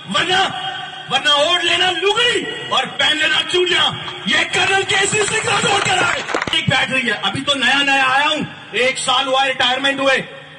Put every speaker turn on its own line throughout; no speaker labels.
वरना वरना ओढ़ लेना लुगड़ी और पहन लेना चूड़ियां। ये कर्नल केसरी सिंह राठौर कर रहा है। एक बैठ रही है, अभी तो नया नया आया हूं, 1 साल हुआ रिटायरमेंट हुए।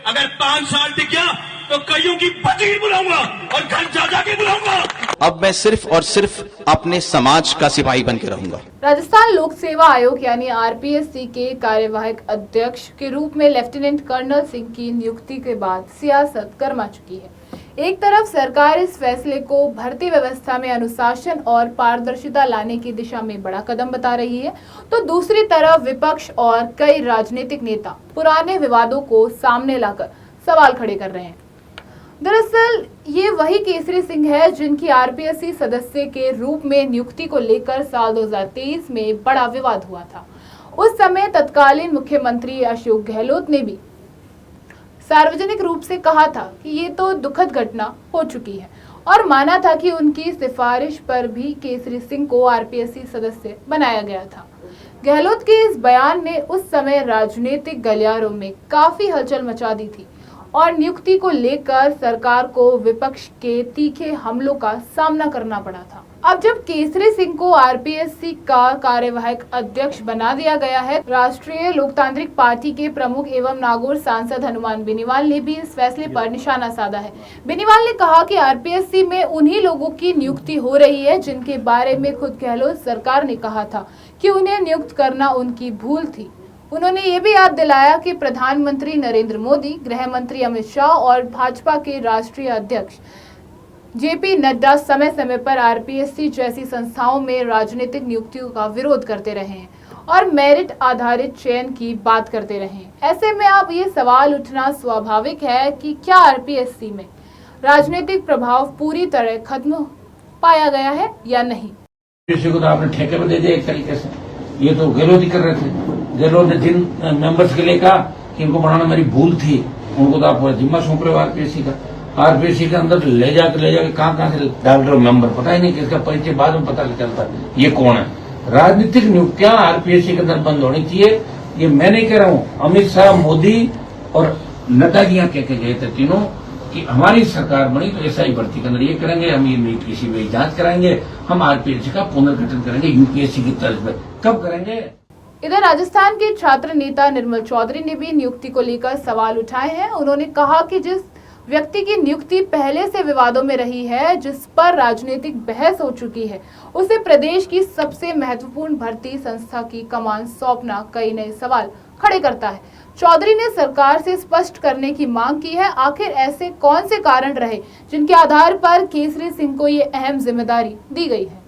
अगर 5 साल टिक गया तो कईयों की बटीर बुलाऊंगा और घर जा जाके बुलाऊंगा।
अब मैं सिर्फ और सिर्फ अपने समाज का सिपाही बन के रहूंगा।
राजस्थान लोक सेवा आयोग यानी आरपीएससी के कार्यवाहक अध्यक्ष के रूप में लेफ्टिनेंट कर्नल सिंह की नियुक्ति के बाद सियासत गर्मा चुकी है। एक तरफ सरकार इस फैसले को भर्ती व्यवस्था में अनुशासन और पारदर्शिता लाने की दिशा में बड़ा कदम बता रही है, तो दूसरी तरफ विपक्ष और कई राजनीतिक नेता पुराने विवादों को सामने लाकर सवाल खड़े कर रहे हैं। दरअसल ये वही केसरी सिंह है जिनकी आरपीएससी सदस्य के रूप में नियुक्ति को लेकर साल 2023 में बड़ा विवाद हुआ था। उस समय तत्कालीन मुख्यमंत्री अशोक गहलोत ने भी सार्वजनिक रूप से कहा था कि ये तो दुखद घटना हो चुकी है और माना था कि उनकी सिफारिश पर भी केसरी सिंह को आरपीएससी सदस्य बनाया गया था। गहलोत के इस बयान ने उस समय राजनीतिक गलियारों में काफी हलचल मचा दी थी और नियुक्ति को लेकर सरकार को विपक्ष के तीखे हमलों का सामना करना पड़ा था। अब जब केसरी सिंह को आरपीएससी का कार्यवाहक अध्यक्ष बना दिया गया है, राष्ट्रीय लोकतांत्रिक पार्टी के प्रमुख एवं नागौर सांसद हनुमान बेनीवाल ने भी इस फैसले पर निशाना साधा है। बेनीवाल ने कहा कि आरपीएससी में उन्हीं लोगों की नियुक्ति हो रही है जिनके बारे में खुद गहलोत सरकार ने कहा था कि उन्हें नियुक्त करना उनकी भूल थी। उन्होंने ये भी याद दिलाया कि प्रधानमंत्री नरेंद्र मोदी, गृह मंत्री अमित शाह और भाजपा के राष्ट्रीय अध्यक्ष जेपी नड्डा समय समय पर आरपीएससी जैसी संस्थाओं में राजनीतिक नियुक्तियों का विरोध करते रहे हैं और मेरिट आधारित चयन की बात करते रहे हैं। ऐसे में अब ये सवाल उठना स्वाभाविक है कि क्या आरपीएससी में राजनीतिक प्रभाव पूरी तरह खत्म पाया गया है या नहीं।
किसी को तो आपने ठेके पर दे दिया एक तरीके से, ये तो गहलोत ही कर रहे थे। गहलोत ने जिन मेंबर्स के लिए कहा कि इनको बढ़ाना मेरी भूल थी, उनको तो आप जिम्मा सौंप रहे हो आरपीएससी का। आरपीएससी के अंदर ले जाके कहाँ से डाल रहे हो मेंबर, पता ही नहीं किसका परिचय बाद में पता चलता है ये कौन है। राजनीतिक नियुक्तियां आरपीएससी के अंदर बंद होनी चाहिए। ये मैं नहीं कह रहा हूँ, अमित शाह, मोदी और नड्डा जी यहाँ कह के गए थे तीनों कि हमारी सरकार बनी तो ऐसा ही भर्ती के अंदर ये करेंगे, हम ये किसी भी जांच कराएंगे, हम आरपीएससी का पुनर्गठन करेंगे यूपीएससी की तर्ज पर। कब करेंगे?
इधर राजस्थान के छात्र नेता निर्मल चौधरी ने भी नियुक्ति को लेकर सवाल उठाए हैं। उन्होंने कहा कि जिस व्यक्ति की नियुक्ति पहले से विवादों में रही है, जिस पर राजनीतिक बहस हो चुकी है, उसे प्रदेश की सबसे महत्वपूर्ण भर्ती संस्था की कमान सौंपना कई नए सवाल खड़े करता है। चौधरी ने सरकार से स्पष्ट करने की मांग की है, आखिर ऐसे कौन से कारण रहे जिनके आधार पर केसरी सिंह को ये अहम जिम्मेदारी दी गई है।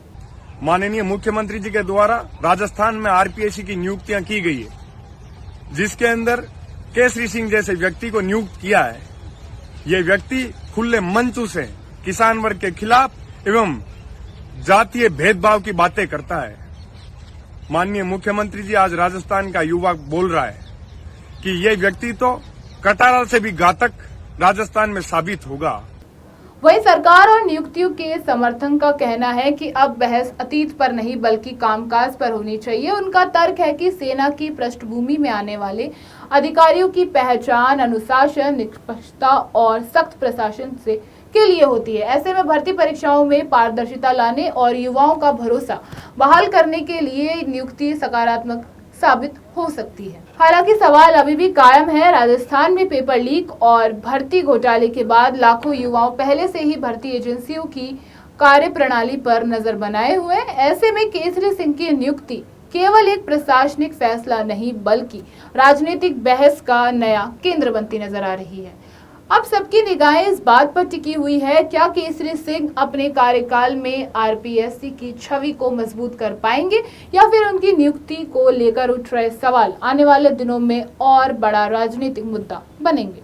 माननीय मुख्यमंत्री जी के द्वारा राजस्थान में आरपीएससी की नियुक्तियां की गई है, जिसके अंदर केसरी सिंह जैसे व्यक्ति को नियुक्त किया है। ये व्यक्ति खुले मंच से किसान वर्ग के खिलाफ एवं जातीय भेदभाव की बातें करता है। माननीय मुख्यमंत्री जी, आज राजस्थान का युवा बोल रहा है कि ये व्यक्ति तो कटारा से भी घातक राजस्थान में साबित होगा।
वहीं सरकार और नियुक्तियों के समर्थन का कहना है कि अब बहस अतीत पर नहीं बल्कि कामकाज पर होनी चाहिए। उनका तर्क है कि सेना की पृष्ठभूमि में आने वाले अधिकारियों की पहचान अनुशासन, निष्पक्षता और सख्त प्रशासन से के लिए होती है। ऐसे में भर्ती परीक्षाओं में पारदर्शिता लाने और युवाओं का भरोसा बहाल करने के लिए नियुक्ति सकारात्मक साबित हो सकती है। हालांकि सवाल अभी भी कायम है। राजस्थान में पेपर लीक और भर्ती घोटाले के बाद लाखों युवाओं पहले से ही भर्ती एजेंसियों की कार्यप्रणाली पर नजर बनाए हुए। ऐसे में केसरी सिंह की नियुक्ति केवल एक प्रशासनिक फैसला नहीं बल्कि राजनीतिक बहस का नया केंद्र बनती नजर आ रही है। अब सबकी निगाहें इस बात पर टिकी हुई है, क्या केसरी सिंह अपने कार्यकाल में आरपीएससी की छवि को मजबूत कर पाएंगे या फिर उनकी नियुक्ति को लेकर उठ रहे सवाल आने वाले दिनों में और बड़ा राजनीतिक मुद्दा बनेंगे।